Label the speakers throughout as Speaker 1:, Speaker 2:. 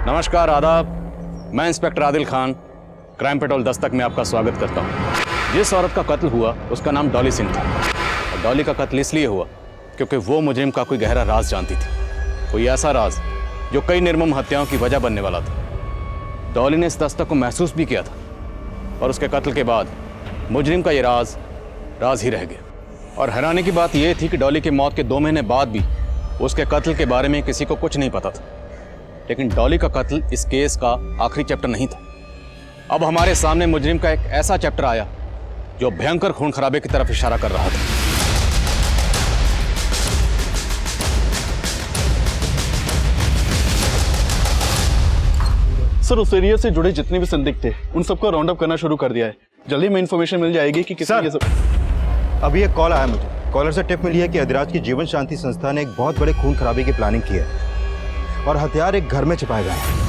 Speaker 1: नमस्कार, आदाब। मैं inspector Adil Khan, crime petrol Dastak में आपका स्वागत करता हूँ। जिस औरत का कत्ल हुआ उसका नाम डॉली सिंह था, और डॉली का कत्ल इसलिए हुआ क्योंकि वो मुजरिम का कोई गहरा राज जानती थी, कोई ऐसा राज जो कई निर्मम हत्याओं की वजह बनने वाला था। डॉली ने इस दस्तक को महसूस भी किया था, और उसके कत्ल के बाद मुजरिम का ये राज ही रह गया। और हैरानी की बात यह थी कि डॉली की मौत के 2 महीने बाद भी उसके कत्ल के बारे में किसी को कुछ नहीं पता था। लेकिन डॉली का कत्ल इस केस का आखिरी चैप्टर नहीं था। अब हमारे सामने मुजरिम का एक ऐसा चैप्टर आया जो भयंकर खून खराबे की तरफ इशारा कर रहा था।
Speaker 2: सर, उस एरिया से जुड़े जितने भी संदिग्ध थे उन सबको राउंड अप करना शुरू कर दिया है। जल्दी में इन्फॉर्मेशन मिल जाएगी कि किसी ये सब।
Speaker 3: अभी एक कॉल आया मुझे। कॉलर से टिप मिली है कि अधिराज की जीवन शांति संस्था ने एक बहुत बड़े खून खराबे की प्लानिंग की है और हथियार एक घर में छिपाए गए हैं।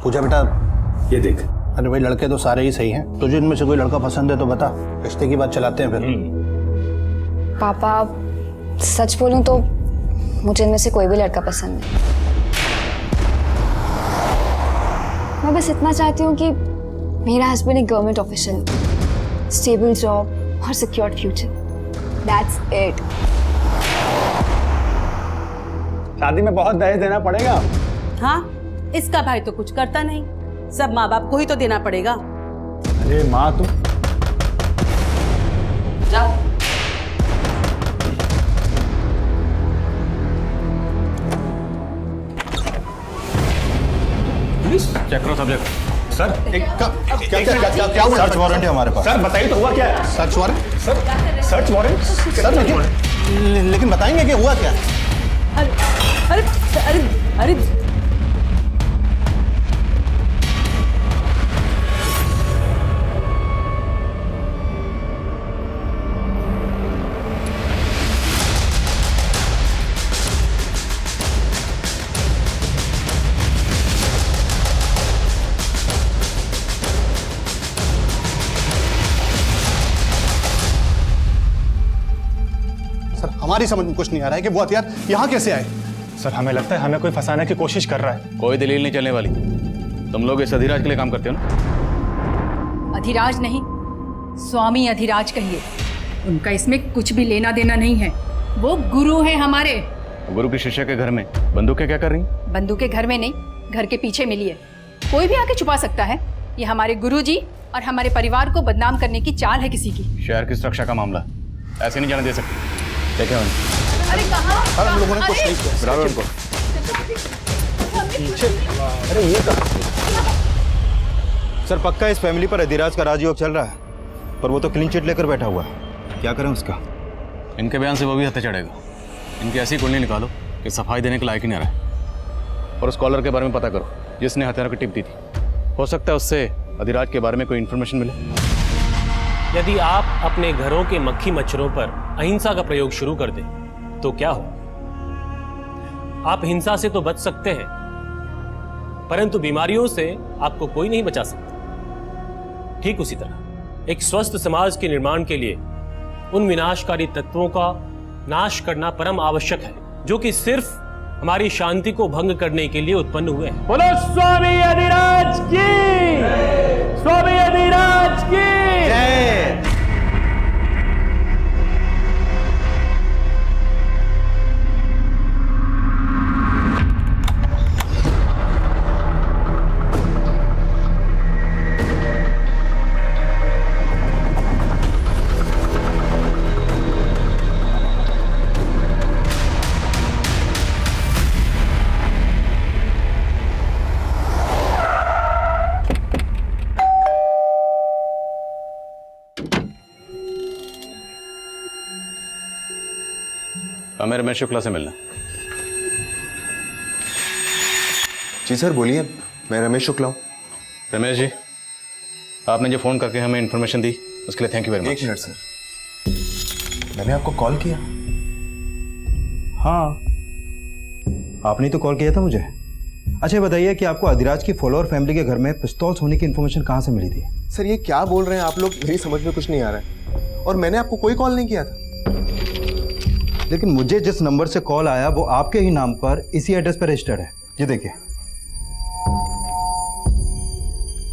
Speaker 4: पूजा बेटा, ये देख। अरे भाई, लड़के तो सारे ही सही हैं। तुझे इनमें से कोई लड़का पसंद है तो बता, रिश्ते की बात चलाते हैं फिर।
Speaker 5: पापा, सच बोलूं तो मुझे इनमें से कोई भी लड़का पसंद नहीं। मैं बस इतना चाहती हूँ कि मेरा हस्बैंड एक गवर्नमेंट ऑफिशियल, स्टेबल जॉब और सिक्योर्ड फ्यूचर। That's it.
Speaker 4: शादी में बहुत दहेज देना पड़ेगा।
Speaker 6: हाँ, इसका भाई तो कुछ करता नहीं, सब माँ बाप को ही तो देना पड़ेगा।
Speaker 4: अरे माँ, तू
Speaker 6: जाओ।
Speaker 1: चेक करो सब्जेक्ट।
Speaker 4: सर,
Speaker 3: क्या हुआ? सर्च वारंट है हमारे पास।
Speaker 4: सर बताइए तो हुआ क्या है? Search warrant? Sir, search warrant? Sir लेकिन बताएंगे कि हुआ क्या?
Speaker 6: अरे अरे अरे अरे
Speaker 4: सर, हमारी समझ में कुछ नहीं आ रहा है कि वो हथियार यहाँ कैसे आए।
Speaker 7: सर, हमें लगता है हमें कोई फंसाने की कोशिश कर रहा है।
Speaker 1: कोई दलील नहीं चलने वाली। तुम लोग इस अधिराज के लिए काम करते हो ना?
Speaker 8: अधिराज नहीं, स्वामी अधिराज कहिए। उनका इसमें कुछ भी लेना देना नहीं है। वो गुरु हैं हमारे।
Speaker 1: गुरु की शिष्य के घर में बंदूकें क्या कर रही हैं?
Speaker 8: बंदूकें घर में नहीं, घर के पीछे मिली है। कोई भी आके छुपा सकता है। ये हमारे गुरुजी और हमारे परिवार को बदनाम करने की चाल है किसी की।
Speaker 1: शहर की सुरक्षा का मामला, ऐसे नहीं जाने दे सकते। देखें
Speaker 8: अरे कहाँ?
Speaker 4: सर, हम लोगों ने कुछ नहीं किया।
Speaker 1: बराबर उनको।
Speaker 4: अरे ये तो
Speaker 3: सर, पक्का इस फैमिली पर अधिराज का राजयोग चल रहा है, पर वो तो क्लीन चिट लेकर बैठा हुआ है। क्या करें उसका?
Speaker 1: इनके बयान से वो भी हत्या चढ़ेगा। इनकी ऐसी कुंडली निकालो कि सफाई देने के लायक ही नहीं रहा। और उस कॉलर के बारे में पता करो जिसने हथियार की टिप दी थी। हो सकता है उससे अधिराज के बारे में कोई इन्फॉर्मेशन मिले।
Speaker 9: यदि आप अपने घरों के मक्खी मच्छरों पर अहिंसा का प्रयोग शुरू कर दें तो क्या हो? आप हिंसा से तो बच सकते हैं, परंतु बीमारियों से आपको कोई नहीं बचा सकता। ठीक उसी तरह एक स्वस्थ समाज के निर्माण के लिए उन विनाशकारी तत्वों का नाश करना परम आवश्यक है जो कि सिर्फ हमारी शांति को भंग करने के लिए उत्पन्न हुए हैं।
Speaker 7: बोलो स्वामी अधिराज की! स्वामी अधिराज की!
Speaker 1: हमें रमेश शुक्ला से मिलना।
Speaker 10: जी सर, बोलिए। मैं रमेश शुक्ला हूँ।
Speaker 1: रमेश जी, आपने जो फ़ोन करके हमें इन्फॉर्मेशन दी उसके लिए थैंक यू वेरी मच।
Speaker 10: एक मिनट सर, मैंने आपको कॉल किया?
Speaker 3: हाँ, आपने तो कॉल किया था मुझे। अच्छा बताइए कि आपको अधिराज की फॉलोअर फैमिली के घर में पिस्तौल्स होने की इन्फॉर्मेशन कहाँ से मिली थी?
Speaker 10: सर, ये क्या बोल रहे हैं आप लोग? मेरी समझ में कुछ नहीं आ रहा है और मैंने आपको कोई कॉल नहीं किया था।
Speaker 3: लेकिन मुझे जिस नंबर से कॉल आया वो आपके ही नाम पर इसी एड्रेस पर रजिस्टर्ड है। ये देखिए।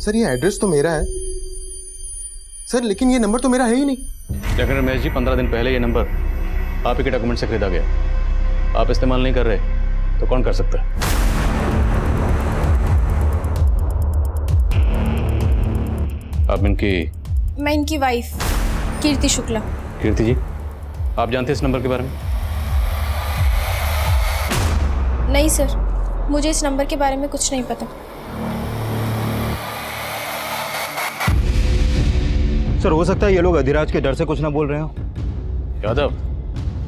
Speaker 10: सर ये एड्रेस तो मेरा है सर, लेकिन ये नंबर तो मेरा है ही नहीं।
Speaker 1: लेकिन रमेश जी 15 दिन पहले ये नंबर आप ही के डॉक्यूमेंट से खरीदा गया। आप इस्तेमाल नहीं कर रहे तो कौन कर सकता है? आप इनकी?
Speaker 11: मैं इनकी वाइफ कीर्ति शुक्ला।
Speaker 1: कीर्ति जी, आप जानते हैं इस नंबर के बारे में?
Speaker 11: नहीं सर, मुझे इस नंबर के बारे में कुछ नहीं पता।
Speaker 3: सर हो सकता है ये लोग अधिराज के डर से कुछ ना बोल रहे हो।
Speaker 1: यादव,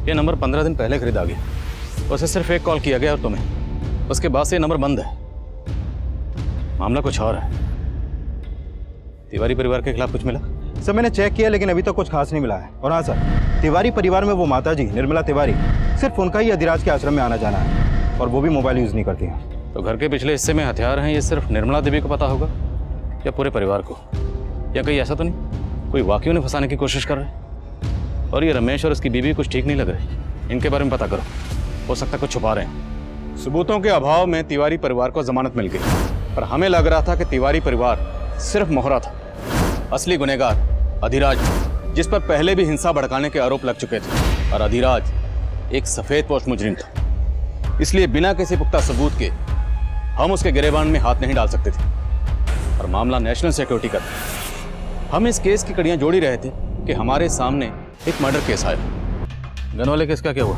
Speaker 1: ये नंबर 15 दिन पहले खरीदा गया। उसे सिर्फ एक कॉल किया गया और तुम्हें, उसके बाद से ये नंबर बंद है। मामला कुछ और है। तिवारी परिवार के खिलाफ कुछ मिला?
Speaker 3: सर मैंने चेक किया लेकिन अभी तक कुछ खास नहीं मिला है। और हाँ सर, तिवारी परिवार में वो माता जी निर्मला तिवारी, सिर्फ उनका ही अधिराज के आश्रम में आना जाना है और वो भी मोबाइल यूज़ नहीं करती हैं।
Speaker 1: तो घर के पिछले हिस्से में हथियार हैं, ये सिर्फ निर्मला देवी को पता होगा या पूरे परिवार को? या कहीं ऐसा तो नहीं कोई वाकई उन्हें फंसाने की कोशिश कर रहे हैं? और ये रमेश और उसकी बीवी कुछ ठीक नहीं लग रही, इनके बारे में पता करो। हो सकता है कुछ छुपा रहे हैं। सबूतों के अभाव में तिवारी परिवार को जमानत मिल गई, पर हमें लग रहा था कि तिवारी परिवार सिर्फ मोहरा था। असली गुनहगार अधिराज, जिस पर पहले भी हिंसा भड़काने के आरोप लग चुके थे, और अधिराज एक सफेद पोश मुजरिम था। इसलिए बिना किसी पुख्ता सबूत के हम उसके गिरेबान में हाथ नहीं डाल सकते थे। और मामला नेशनल सिक्योरिटी का था। हम इस केस की कड़ियां जोड़ ही रहे थे कि हमारे सामने एक मर्डर केस आया। गन वाले केस का क्या हुआ?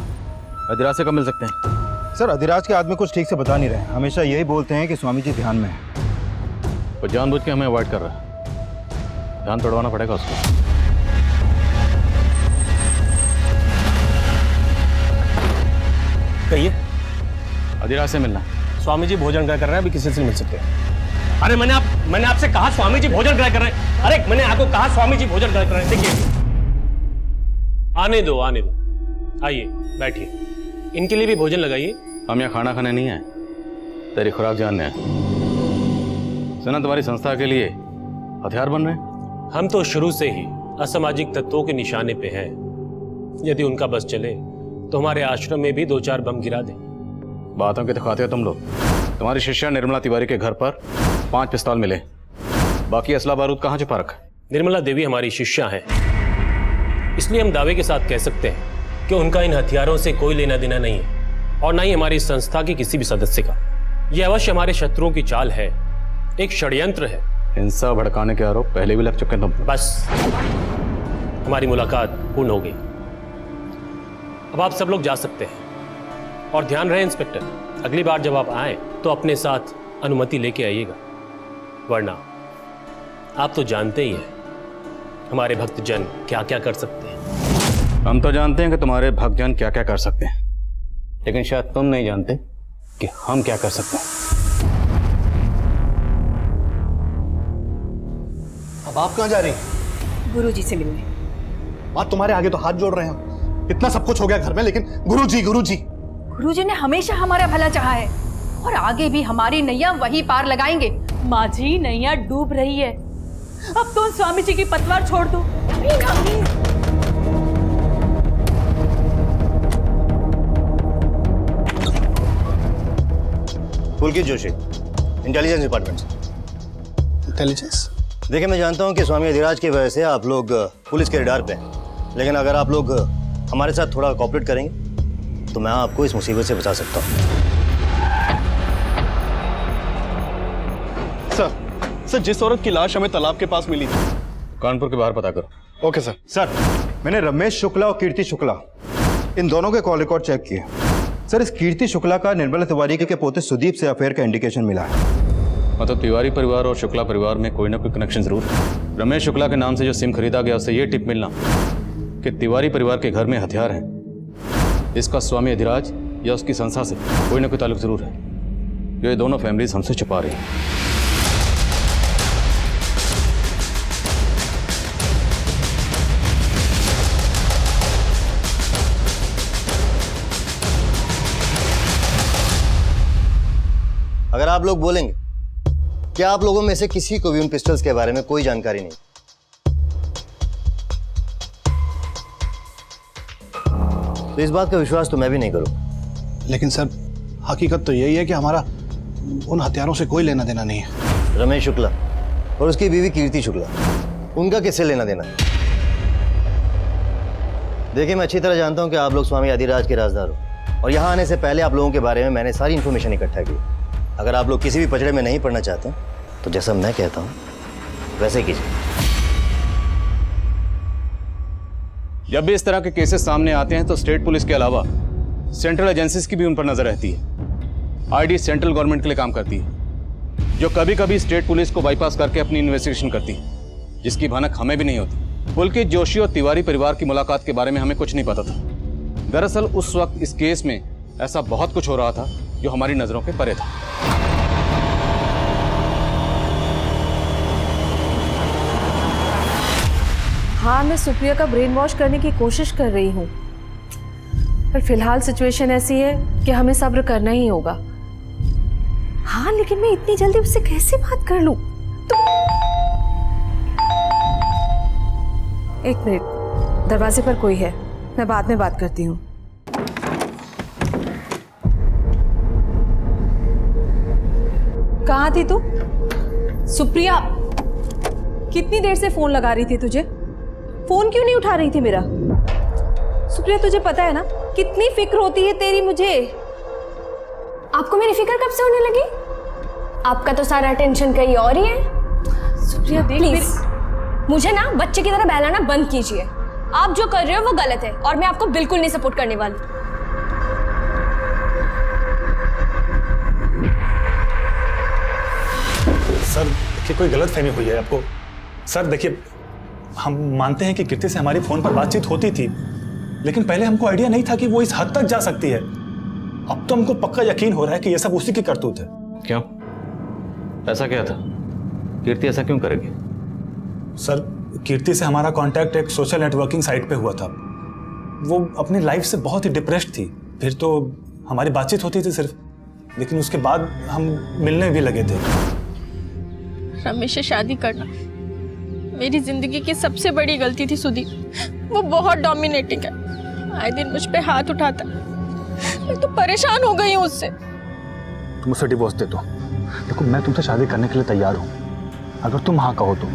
Speaker 1: अधिराज से कब मिल सकते हैं?
Speaker 3: सर अधिराज के आदमी कुछ ठीक से बता नहीं रहे, हमेशा यही बोलते हैं कि स्वामी जी ध्यान में है।
Speaker 1: वो जानबूझ के हमें अवॉइड कर रहा है। ध्यान तोड़वाना पड़ेगा उसको।
Speaker 9: कहिए।
Speaker 1: अधिराज से मिलना।
Speaker 9: स्वामी जी भोजन ग्रह कर रहे हैं, अभी किसी से मिल सकते हैं। अरे मैंने आपसे कहा स्वामी जी भोजन ग्रह कर रहे हैं। अरे मैंने आपको कहा स्वामी जी भोजन ग्रह कर रहे हैं। देखिए, आने दो। आइए बैठिए, इनके लिए भी भोजन लगाइए।
Speaker 1: हम यहाँ खाना खाने नहीं आए, तेरी खुराक जानने आए। सुना तुम्हारी संस्था के लिए हथियार बन रहे हैं?
Speaker 9: हम तो शुरू से ही असामाजिक तत्वों के निशाने पे हैं। यदि उनका बस चले तो हमारे आश्रम में भी 2-4 बम गिरा दें।
Speaker 1: बातों के दिखाते हो तुम लोग। तुम्हारी शिष्या निर्मला तिवारी के घर पर 5 पिस्तौल मिले, बाकी असला बारूद कहाँ छुपा रखा?
Speaker 9: निर्मला देवी हमारी शिष्या है, इसलिए हम दावे के साथ कह सकते हैं कि उनका इन हथियारों से कोई लेना देना नहीं है, और ना ही हमारी संस्था की किसी भी सदस्य का। यह अवश्य हमारे शत्रुओं की चाल है, एक षड्यंत्र है।
Speaker 1: हिंसा भड़काने के आरोप पहले भी लग चुके हैं तुम।
Speaker 9: बस, हमारी मुलाकात पूर्ण हो गई। अब आप सब लोग जा सकते हैं। और ध्यान रहे इंस्पेक्टर, अगली बार जब आप आए तो अपने साथ अनुमति लेके आइएगा, वरना आप तो जानते ही हैं हमारे भक्तजन क्या क्या कर सकते हैं।
Speaker 1: हम तो जानते हैं कि तुम्हारे भक्तजन क्या क्या कर सकते हैं, लेकिन शायद तुम नहीं जानते कि हम क्या कर सकते हैं।
Speaker 4: अब आप कहाँ जा रही हैं?
Speaker 8: गुरुजी से मिलने।
Speaker 4: बात तुम्हारे आगे तो हाथ जोड़ रहे हैं। इतना सब कुछ हो गया घर में, लेकिन गुरुजी
Speaker 8: गुरुजी ने हमेशा हमारा भला चाहा है और आगे भी हमारी नैया वही पार लगाएंगे।
Speaker 6: माँ जी, नैया डूब रही है, अब तो उन स्वामी जी की पतवार छोड़ दो।
Speaker 12: पुलकित जोशी, इंटेलिजेंस डिपार्टमेंट से।
Speaker 4: इंटेलिजेंस?
Speaker 12: देखिए, मैं जानता हूँ कि स्वामी अधिराज की वजह से आप लोग पुलिस के रडार पे हैं, लेकिन अगर आप लोग हमारे साथ थोड़ा कोऑपरेट करेंगे तो मैं आपको इस मुसीबत से बचा सकता हूँ।
Speaker 2: सर जिस औरत की लाश हमें तालाब के पास मिली थी,
Speaker 1: कानपुर के बाहर पता करो।
Speaker 2: Okay sir.
Speaker 3: सर मैंने रमेश शुक्ला और कीर्ति शुक्ला इन दोनों के कॉल रिकॉर्ड चेक किए। सर इस कीर्ति शुक्ला का निर्मला तिवारी के पोते सुदीप से अफेयर का इंडिकेशन मिला है।
Speaker 1: मतलब तिवारी परिवार और शुक्ला परिवार में कोई ना कोई कनेक्शन जरूर है। रमेश शुक्ला के नाम से जो सिम खरीदा गया उससे ये टिप मिलना कि तिवारी परिवार के घर में हथियार हैं, इसका स्वामी अधिराज या उसकी संस्था से कोई ना कोई ताल्लुक जरूर है, जो ये दोनों फैमिलीज हमसे छुपा रही हैं।
Speaker 12: अगर आप लोग बोलेंगे कि आप लोगों में से किसी को भी उन पिस्टल्स के बारे में कोई जानकारी नहीं, तो इस बात का विश्वास तो मैं भी नहीं करूँ।
Speaker 4: लेकिन सर हकीकत तो यही है कि हमारा उन हथियारों से कोई लेना देना नहीं है।
Speaker 12: रमेश शुक्ला और उसकी बीवी कीर्ति शुक्ला, उनका किससे लेना देना? देखिए, मैं अच्छी तरह जानता हूं कि आप लोग स्वामी आदिराज के राजदार हो और यहां आने से पहले आप लोगों के बारे में मैंने सारी इन्फॉर्मेशन इकट्ठा की। अगर आप लोग किसी भी पचड़े में नहीं पड़ना चाहते तो जैसा मैं कहता हूं वैसे कीजिए।
Speaker 1: जब भी इस तरह के केसेस सामने आते हैं तो स्टेट पुलिस के अलावा सेंट्रल एजेंसीज की भी उन पर नजर रहती है। आईडी सेंट्रल गवर्नमेंट के लिए काम करती है, जो कभी कभी स्टेट पुलिस को बाईपास करके अपनी इन्वेस्टिगेशन करती है, जिसकी भनक हमें भी नहीं होती। पुलकित जोशी और तिवारी परिवार की मुलाकात के बारे में हमें कुछ नहीं पता था। दरअसल उस वक्त इस केस में ऐसा बहुत कुछ हो रहा था जो हमारी नजरों के परे था।
Speaker 6: हाँ, मैं सुप्रिया का ब्रेन वॉश करने की कोशिश कर रही हूँ, पर फिलहाल सिचुएशन ऐसी है कि हमें सब्र करना ही होगा। हाँ, लेकिन मैं इतनी जल्दी उससे कैसे बात कर लूं? एक मिनट, दरवाजे पर कोई है, मैं बाद में बात करती हूँ। कहाँ थी तू? सुप्रिया, कितनी देर से फोन लगा रही थी तुझे? फोन क्यों नहीं उठा रही थी मेरा? सुप्रिया, तुझे पता है ना कितनी फिक्र होती है तेरी मुझे।
Speaker 5: आपको मेरी फिक्र कब से होने लगी? आपका तो सारा टेंशन कहीं और ही है।
Speaker 6: सुप्रिया देख,
Speaker 5: प्लीज मुझे ना बच्चे की तरह बहलाना बंद कीजिए। आप जो कर रहे हो वो गलत है और मैं आपको बिल्कुल नहीं सपोर्ट करने वाली।
Speaker 7: सर देखिए, कोई गलतफहमी हुई है आपको। सर देखिए, हम मानते हैं कि कीर्ति से हमारी फोन पर बातचीत होती थी, लेकिन पहले हमको आइडिया नहीं था कि वो इस हद तक जा सकती है। अब तो हमको पक्का यकीन हो रहा है कि ये सब उसी की करतूत है।
Speaker 1: क्यों? ऐसा क्या था? कीर्ति ऐसा क्यों करेगी?
Speaker 7: सर, कीर्ति से हमारा कांटेक्ट एक सोशल नेटवर्किंग साइट पे हुआ था। वो अपनी लाइफ से बहुत ही डिप्रेस्ड थी। फिर तो हमारी बातचीत होती थी सिर्फ, लेकिन उसके बाद हम मिलने भी लगे थे।
Speaker 11: रमेश से शादी करना मेरी जिंदगी की सबसे बड़ी गलती थी सुदीप। वो बहुत डोमिनेटिंग है, आए दिन मुझ पे हाथ उठाता। मैं तो परेशान हो गई हूँ उससे।
Speaker 7: तुम मुझसे डिवोर्स दे दो। देखो, मैं तुमसे शादी करने के लिए तैयार हूँ, अगर तुम हाँ कहो तो।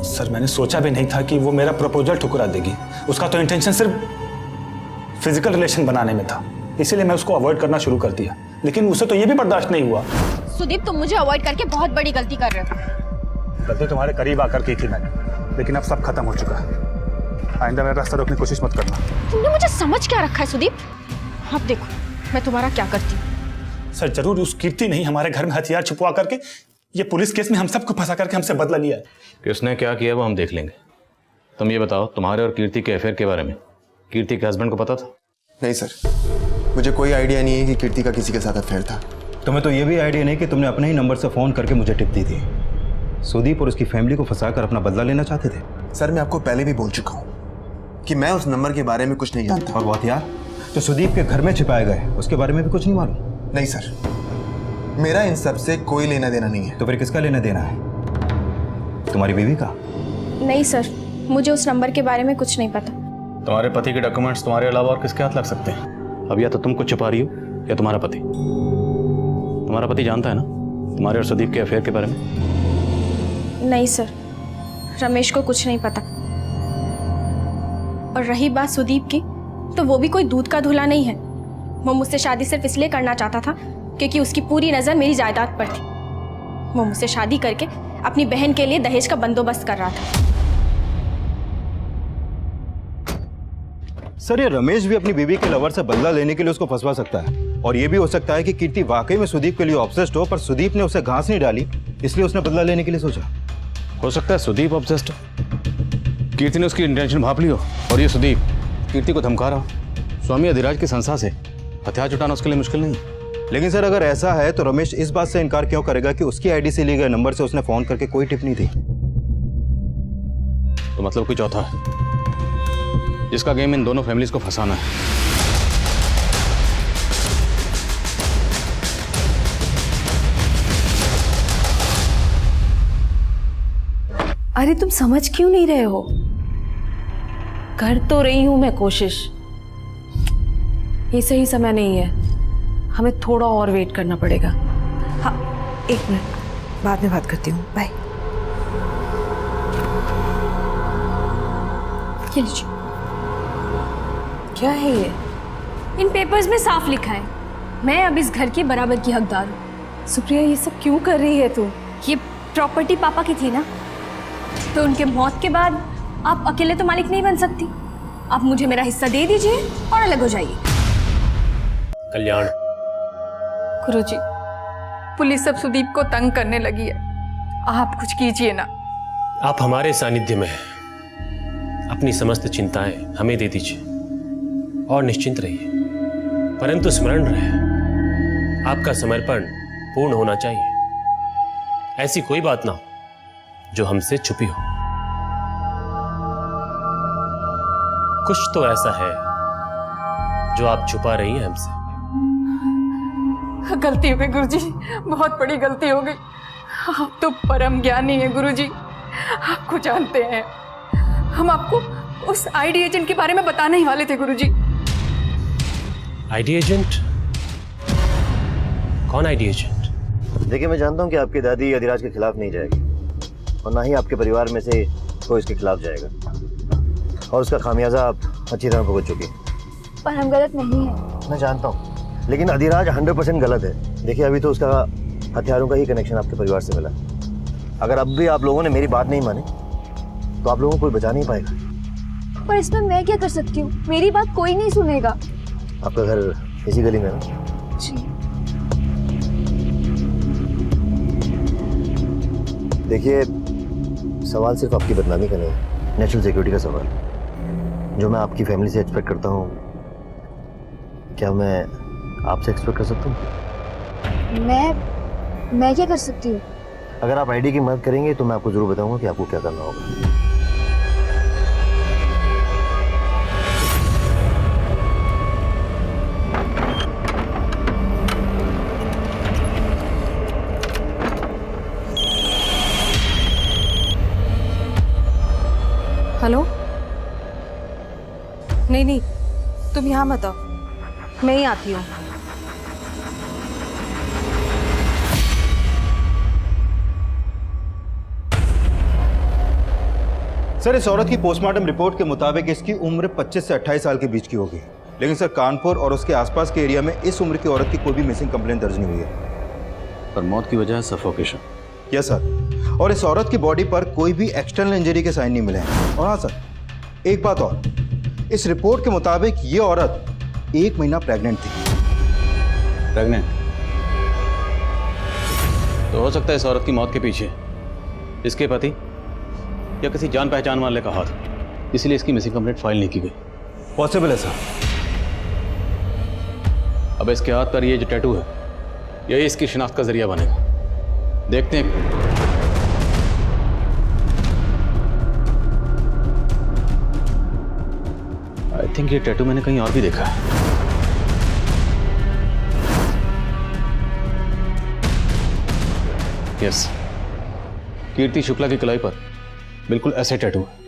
Speaker 7: सर, मैंने सोचा भी नहीं था कि वो मेरा प्रपोजल ठुकरा देगी। उसका तो इंटेंशन सिर्फ फिजिकल रिलेशन बनाने में था, इसीलिए मैं उसको अवॉइड करना शुरू कर दिया। लेकिन उसे तो ये भी बर्दाश्त नहीं हुआ।
Speaker 11: सुदीप, तुम मुझे अवॉइड करके बहुत बड़ी गलती कर रहे हो।
Speaker 7: गलती तुम्हारे करीब आकर की थी मैंने, लेकिन अब सब खत्म हो चुका है। आइंदा मेरा रास्ता रोकने की कोशिश मत करना।
Speaker 11: तुमने मुझे समझ क्या रखा है सुदीप? अब देखो मैं तुम्हारा क्या करती हूँ।
Speaker 7: सर, जरूर उस कीर्ति नहीं हमारे घर में हथियार छुपवा करके ये पुलिस केस में हम सबको फंसा करके हमसे बदला लिया है।
Speaker 1: किसने क्या किया वो हम देख लेंगे। तुम ये बताओ, तुम्हारे और कीर्ति के अफेयर के बारे में कीर्ति के हस्बैंड को पता था?
Speaker 10: नहीं सर, मुझे कोई आइडिया नहीं है कि कीर्ति का किसी के साथ अफेयर था।
Speaker 3: तुम्हें तो ये भी आइडिया नहीं कि तुमने अपने ही नंबर से फ़ोन करके मुझे टिप दी थी। सुदीप और उसकी फैमिली को फंसाकर अपना बदला लेना चाहते थे।
Speaker 10: सर, मैं आपको पहले भी बोल चुका हूँ कि मैं उस नंबर के बारे में कुछ नहीं जानता।
Speaker 3: और वो हथियार जो सुदीप के घर में छिपाए गए, उसके बारे में भी कुछ नहीं मालूम?
Speaker 10: नहीं सर, मेरा इन सब से कोई लेना देना नहीं है।
Speaker 3: तो फिर किसका लेना देना है? तुम्हारी बीवी का?
Speaker 11: नहीं सर, मुझे उस नंबर के बारे में कुछ नहीं पता।
Speaker 1: तुम्हारे पति के डॉक्यूमेंट्स तुम्हारे अलावा और किसके हाथ लग सकते हैं? अब या तो तुम कुछ छुपा रही हो या तुम्हारा पति। तुम्हारा पति जानता है ना तुम्हारे और सुदीप के अफेयर के बारे में?
Speaker 11: नहीं सर, रमेश को कुछ नहीं पता। और रही बात सुदीप की, तो वो भी कोई दूध का धुला नहीं है। वो मुझसे शादी सिर्फ इसलिए करना चाहता था क्योंकि उसकी पूरी नज़र मेरी जायदाद पर थी। वो मुझसे शादी करके अपनी बहन के लिए दहेज का बंदोबस्त कर रहा था।
Speaker 3: सर, ये रमेश भी अपनी बीवी के लवर से बदला लेने के लिए उसको फंसवा सकता है। और ये भी हो सकता है कि कीर्ति वाकई में सुदीप के लिए ऑब्सेस्ड हो, पर सुदीप ने उसे घास नहीं डाली, इसलिए उसने बदला लेने के लिए सोचा।
Speaker 1: हो सकता है सुदीप ऑब्सेस्ड, कीर्ति ने उसकी इंटेंशन भाप ली हो और ये सुदीप कीर्ति को धमका रहा हो। स्वामी अधिराज की संस्था से हथियार जुटाना उसके लिए मुश्किल नहीं है।
Speaker 3: लेकिन सर, अगर ऐसा है तो रमेश इस बात से इनकार क्यों करेगा कि उसकी आईडी से लिए गए नंबर से उसने फोन करके कोई टिप नहीं दी?
Speaker 1: तो मतलब कोई चौथा है जिसका गेम इन दोनों फैमिलीज को फंसाना है।
Speaker 6: अरे तुम समझ क्यों नहीं रहे हो? कर तो रही हूं मैं कोशिश। ये सही समय नहीं है, हमें थोड़ा और वेट करना पड़ेगा। हाँ, 1 मिनट, बाद में बात करती हूँ। बाय।
Speaker 5: ये लीजिए।
Speaker 6: क्या है ये?
Speaker 5: इन पेपर्स में साफ लिखा है मैं अब इस घर की बराबर की हकदार हूँ।
Speaker 6: सुप्रिया, ये सब क्यों कर रही है तू?
Speaker 5: ये प्रॉपर्टी पापा की थी ना, तो उनके मौत के बाद आप अकेले तो मालिक नहीं बन सकती। आप मुझे मेरा हिस्सा दे दीजिए और अलग हो जाइए।
Speaker 9: कल्याण,
Speaker 8: गुरुजी, पुलिस अब सुदीप को तंग करने लगी है, आप कुछ कीजिए ना।
Speaker 9: आप हमारे सानिध्य में हैं। अपनी समस्त चिंताएं हमें दे दीजिए और निश्चिंत रहिए, परंतु स्मरण रहे, आपका समर्पण पूर्ण होना चाहिए। ऐसी कोई बात ना हो जो हमसे छुपी हो। कुछ तो ऐसा है जो आप छुपा रही हैं हमसे।
Speaker 8: गलती हो गई गुरुजी, बहुत बड़ी गलती हो गई। आप तो परम ज्ञानी हैं गुरुजी, आपको जानते हैं। हम आपको उस आईडी एजेंट के बारे में बताने ही वाले थे गुरुजी।
Speaker 9: ID agent? कौन आईडी एजेंट?
Speaker 12: देखिए, मैं जानता हूँ कि आपकी दादी अधिराज के खिलाफ नहीं जाएगी और ना ही आपके परिवार में से कोई इसके खिलाफ जाएगा, और उसका खामियाजा आप अच्छी तरह भुगत चुकी हैं।
Speaker 5: पर हम गलत नहीं है।
Speaker 12: मैं जानता हूँ, लेकिन अधिराज 100% गलत है। देखिए, अभी तो उसका हथियारों का ही कनेक्शन आपके परिवार से मिला। अगर अब भी आप लोगों ने मेरी बात नहीं मानी तो आप लोगों को कोई बचा नहीं पाएगा।
Speaker 5: पर इसमें मैं क्या कर सकती हूँ? मेरी बात कोई नहीं सुनेगा।
Speaker 12: आपका घर इसी गली में है ना?
Speaker 5: जी।
Speaker 12: देखिए, सवाल सिर्फ आपकी बदनामी का नहीं, नेशनल सिक्योरिटी का सवाल, जो मैं आपकी फैमिली से एक्सपेक्ट करता हूँ। क्या मैं आपसे एक्सपेक्ट कर सकता हूँ?
Speaker 5: मैं क्या कर सकती हूँ?
Speaker 12: अगर आप आईडी की मदद करेंगे तो मैं आपको जरूर बताऊंगा कि आपको क्या करना होगा।
Speaker 6: हेलो? नहीं, तुम यहाँ मत आओ, मैं ही आती हूँ।
Speaker 3: सर, इस औरत की पोस्टमार्टम रिपोर्ट के मुताबिक इसकी उम्र 25 से 28 साल के बीच की होगी, लेकिन सर कानपुर और उसके आसपास के एरिया में इस उम्र की औरत की कोई भी मिसिंग कंप्लेंट दर्ज नहीं हुई है।
Speaker 1: पर मौत की वजह है सफोकेशन।
Speaker 3: यस सर, और इस औरत की बॉडी पर कोई भी एक्सटर्नल इंजरी के साइन नहीं मिले हैं। और हाँ सर, एक बात और, इस रिपोर्ट के मुताबिक ये औरत 1 महीना प्रेग्नेंट थी।
Speaker 1: प्रेग्नेंट? तो हो सकता है इस औरत की मौत के पीछे इसके पति या किसी जान पहचान वाले का हाथ, इसलिए इसकी मिसिंग कंप्लेंट फाइल नहीं की गई।
Speaker 3: पॉसिबल है सर।
Speaker 1: अब इसके हाथ पर ये जो टैटू है, यही इसकी शिनाख्त का जरिया बनेगा। देखते हैं। आई थिंक ये टैटू मैंने कहीं और भी देखा है। यस, कीर्ति शुक्ला की कलाई पर बिल्कुल ऐसे टैटू है।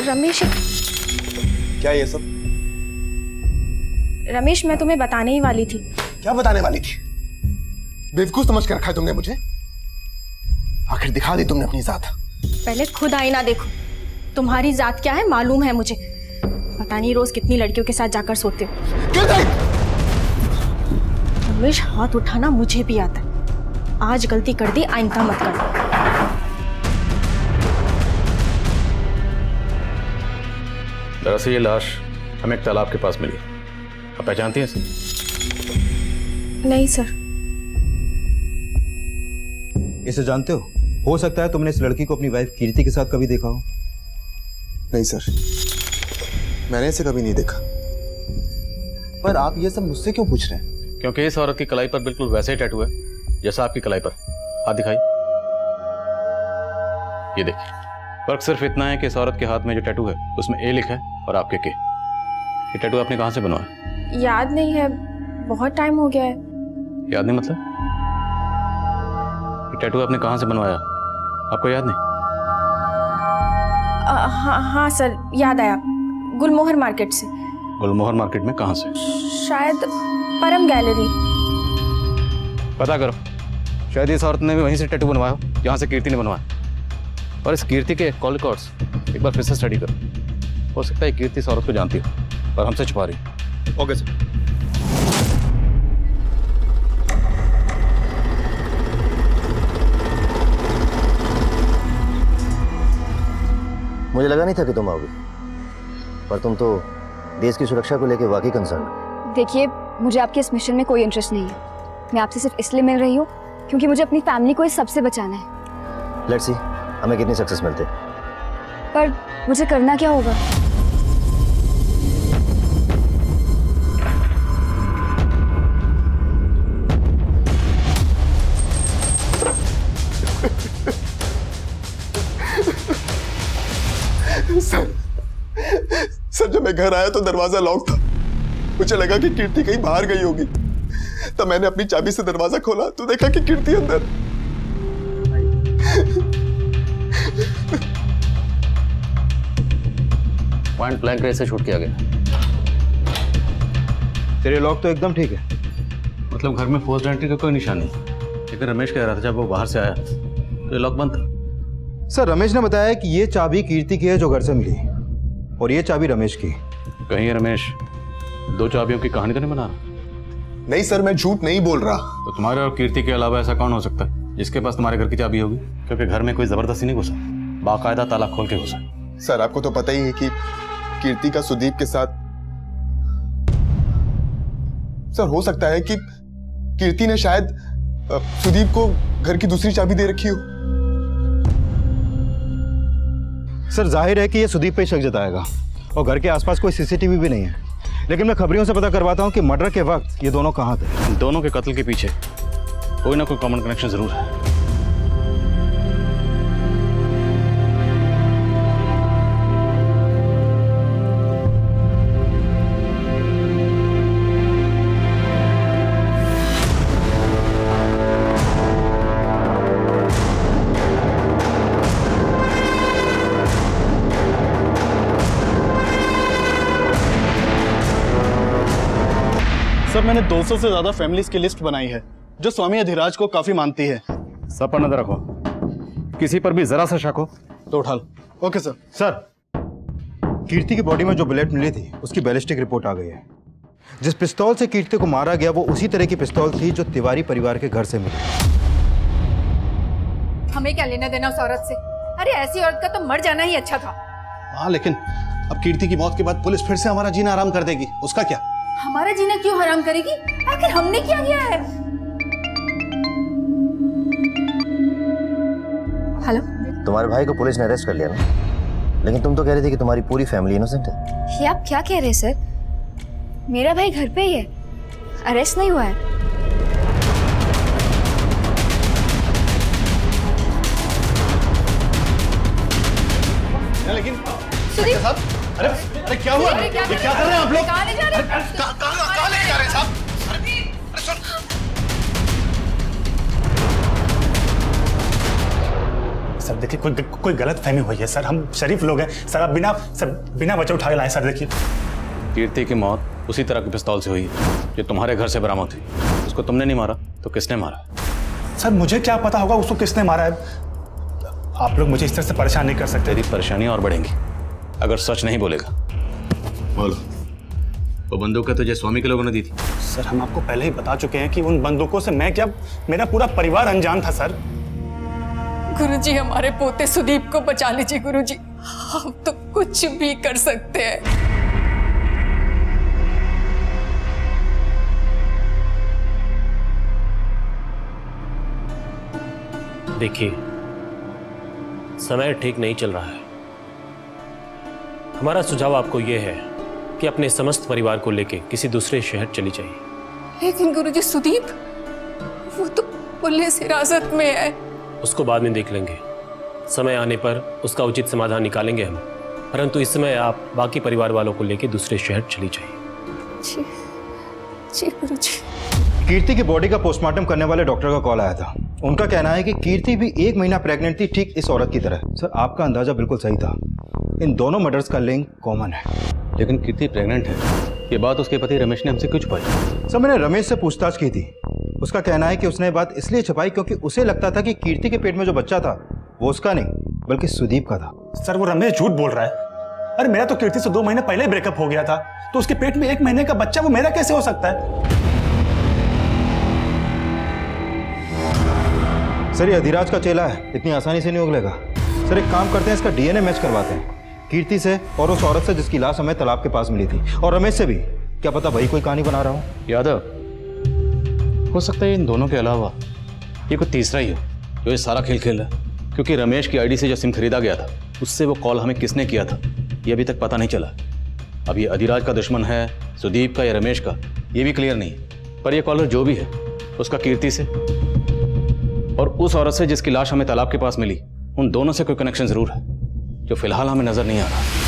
Speaker 11: रमेश,
Speaker 10: क्या ये सब?
Speaker 11: रमेश, मैं तुम्हें बताने ही वाली थी।
Speaker 10: क्या बताने वाली थी? बेवकूफ समझ कर रखा है तुमने मुझे? आखिर दिखा दी तुमने अपनी जात।
Speaker 11: पहले खुद आईना देखो, तुम्हारी जात क्या है मालूम है मुझे। पता नहीं रोज कितनी लड़कियों के साथ जाकर सोते हो। रमेश, हाथ उठाना मुझे भी आता है। आज गलती कर दी, आइंदा मत करना।
Speaker 1: दरअसल ये लाश हमें एक तालाब के पास मिली। आप पहचानती हैं इसे?
Speaker 11: नहीं सर।
Speaker 3: इसे जानते हो सकता है तुमने इस लड़की को अपनी वाइफ कीर्ति के साथ कभी देखा हो।
Speaker 10: नहीं सर, मैंने इसे कभी नहीं देखा। पर आप ये सब मुझसे क्यों पूछ रहे हैं?
Speaker 1: क्योंकि इस औरत की कलाई पर बिल्कुल वैसे ही टैटू है जैसा आपकी कलाई पर। हाथ दिखाई। ये देखिए। फर्क सिर्फ इतना है कि इस औरत के हाथ में जो टैटू है उसमें ए लिखा है और आपके के। ये टैटू आपने कहाँ से बनवाया?
Speaker 11: याद नहीं है, बहुत टाइम हो गया है।
Speaker 1: याद नहीं मतलब? ये टैटू आपने कहाँ से बनवाया, आपको याद नहीं?
Speaker 11: हाँ सर, याद आया, गुलमोहर मार्केट से।
Speaker 1: गुलमोहर मार्केट में कहाँ से?
Speaker 11: शायद परम गैलरी।
Speaker 1: पता करो, शायद इस औरत ने भी वहीं से टैटू बनवाया हो जहाँ से कीर्ति ने बनवाया। और इस कीर्ति के कॉल रिकॉर्ड्स एक बार फिर से स्टडी करो। हो सकता है कीर्ति इस औरत को जानती हो और हमसे छुपा रही।
Speaker 2: Okay sir.
Speaker 12: मुझे लगा नहीं था कि तुम आओगे, पर तुम तो देश की सुरक्षा को लेकर वाकई कंसर्न हो।
Speaker 5: देखिए, मुझे आपके इस मिशन में कोई इंटरेस्ट नहीं है। मैं आपसे सिर्फ इसलिए मिल रही हूँ क्योंकि मुझे अपनी फैमिली को इस सबसे बचाना है।
Speaker 12: लेट्स सी हमें कितनी सक्सेस मिलते।
Speaker 5: पर मुझे करना क्या होगा?
Speaker 10: सर जब मैं घर आया तो दरवाजा लॉक था। मुझे लगा कि कीर्ति कहीं बाहर गई होगी, तब मैंने अपनी चाबी से दरवाजा खोला तो देखा कि कीर्ति अंदर।
Speaker 1: पॉइंट ब्लैंक रेंज से शूट किया गया।
Speaker 3: तेरे लॉक तो एकदम ठीक है।
Speaker 1: मतलब घर में फोर्स्ड एंट्री का कोई निशान नहीं, लेकिन रमेश कह रहा था जब वो बाहर से आया तो ये लॉक बंद था।
Speaker 3: सर रमेश ने बताया कि ये चाबी कीर्ति की है जो घर से मिली, और ये चाबी रमेश की।
Speaker 1: कहीं रमेश दो चाबियों की कहानी तो नहीं बना रहा?
Speaker 10: नहीं सर, मैं झूठ नहीं बोल रहा।
Speaker 1: तो तुम्हारे और कीर्ति के अलावा ऐसा कौन हो सकता है जिसके पास तुम्हारे घर की चाबी होगी? क्योंकि घर में कोई जबरदस्ती नहीं घुसा, बाकायदा ताला खोल के घुसा।
Speaker 10: सर आपको तो पता ही है कि कीर्ति का सुदीप के साथ। सर हो सकता है कि कीर्ति ने शायद सुदीप को घर की दूसरी चाबी दे रखी हो।
Speaker 3: सर जाहिर है कि ये सुदीप पे शक जताएगा, और घर के आसपास कोई सीसीटीवी भी नहीं है। लेकिन मैं खबरियों से पता करवाता हूँ कि मर्डर के वक्त ये दोनों कहाँ थे।
Speaker 1: दोनों के कत्ल के पीछे कोई ना कोई कॉमन कनेक्शन जरूर है।
Speaker 2: सर मैंने 200 से ज्यादा फैमिलीज की लिस्ट बनाई है जो स्वामी अधिराज को काफी मानती है।
Speaker 1: सब पर नजर रखो, किसी पर भी जरा सा शक हो तो उठा लो।
Speaker 2: Okay sir.
Speaker 3: सर कीर्ति की बॉडी में जो बुलेट मिली थी उसकी बैलिस्टिक रिपोर्ट आ गई है। जिस पिस्तौल से कीर्ति को मारा गया वो उसी तरह की पिस्तौल थी जो तिवारी परिवार के घर से मिली।
Speaker 8: हमें क्या लेना देना उस औरत से? अरे ऐसी औरत का तो मर जाना ही अच्छा था।
Speaker 4: हाँ लेकिन अब कीर्ति की मौत के बाद पुलिस फिर से हमारा जीना आराम कर देगी, उसका क्या?
Speaker 8: हमारा जीना क्यों हराम करेगी? आखिर हमने क्या किया है? हेलो,
Speaker 12: तुम्हारे भाई को पुलिस ने अरेस्ट कर लिया ना, लेकिन तुम तो कह रही थी कि तुम्हारी पूरी फैमिली इनोसेंट है।
Speaker 5: ये आप क्या कह रहे हैं सर? मेरा भाई घर पे ही है, अरेस्ट नहीं हुआ है।
Speaker 4: लेकिन साहब, अरे क्या हुआ? ये क्या कर रहे हैं आप लोग?
Speaker 8: कहाँ ले जा रहे हैं?
Speaker 4: कहाँ लेके जा रहे हैं साहब? अरे सुन।
Speaker 7: सर देखिए कोई गलत फहमी हुई है सर, हम शरीफ लोग हैं सर। आप बिना वजह उठा के लाए सर। देखिए
Speaker 1: कीर्ति की मौत उसी तरह की पिस्तौल से हुई है जो तुम्हारे घर से बरामद हुई। उसको तुमने नहीं मारा तो किसने मारा?
Speaker 7: सर मुझे क्या पता होगा उसको किसने मारा है। आप लोग मुझे इस तरह से परेशान नहीं कर सकते।
Speaker 1: तेरी परेशानियां और बढ़ेंगी अगर सच नहीं बोलेगा। बोलो, वो बंदूकें तुझे स्वामी के लोगों ने दी थी?
Speaker 7: सर हम आपको पहले ही बता चुके हैं कि उन बंदूकों से मैं क्या, मेरा पूरा परिवार अनजान था सर।
Speaker 8: गुरुजी हमारे पोते सुदीप को बचा लीजिए गुरुजी, हम तो कुछ भी कर सकते हैं।
Speaker 9: देखिए समय ठीक नहीं चल रहा है। हमारा सुझाव आपको यह है कि अपने समस्त परिवार को लेकर किसी दूसरे शहर चली जाइए।
Speaker 8: लेकिन गुरुजी सुदीप, वो तो पुलिस हिरासत में है।
Speaker 9: उसको बाद में देख लेंगे, समय आने पर उसका उचित समाधान निकालेंगे हम, परंतु इस समय आप बाकी परिवार वालों को लेकर दूसरे शहर चली जाइए।
Speaker 5: जी जी गुरुजी।
Speaker 3: कीर्ति की बॉडी का पोस्टमार्टम करने वाले डॉक्टर का कॉल आया था। उनका कहना है कि कीर्ति भी 1 महीना प्रेग्नेंट थी, ठीक इस औरत की तरह। सर, आपका अंदाजा बिल्कुल सही था। इन दोनों मर्डर्स का लिंक कॉमन है।
Speaker 1: लेकिन कीर्ति प्रेग्नेंट है, ये बात उसके पति रमेश ने हमसे क्यों छुपाई?
Speaker 3: सर, मैंने रमेश से पूछताछ की थी। उसका कहना है कि उसने बात इसलिए छुपाई क्योंकि उसे लगता था कि कीर्ति के पेट में जो बच्चा था वो उसका नहीं बल्कि सुदीप का था।
Speaker 7: सर, वो रमेश झूठ बोल रहा है। अरे मेरा तो कीर्ति से 2 महीने पहले ही ब्रेकअप हो गया था, तो उसके पेट में 1 महीने का बच्चा वो मेरा कैसे हो सकता है?
Speaker 3: सर, ये अधिराज का चेला है, इतनी आसानी से नहीं उगलेगा। सर, एक काम करते हैं, इसका डीएनए मैच करवाते हैं कीर्ति से और उस औरत से जिसकी लाश हमें तालाब के पास मिली थी, और रमेश से भी। क्या पता वही कोई कहानी बना रहा हूँ।
Speaker 1: यादव, हो सकता है इन दोनों के अलावा ये कोई तीसरा ही हो जो ये सारा खेल खेल रहा है, क्योंकि रमेश की आईडी से जो सिम खरीदा गया था उससे वो कॉल हमें किसने किया था ये अभी तक पता नहीं चला। अब ये अधिराज का दुश्मन है सुदीप का या रमेश का, ये भी क्लियर नहीं है। पर ये कॉलर जो भी है उसका कीर्ति से और उस औरत से जिसकी लाश हमें तालाब के पास मिली, उन दोनों से कोई कनेक्शन जरूर है जो फिलहाल हमें नजर नहीं आ रहा।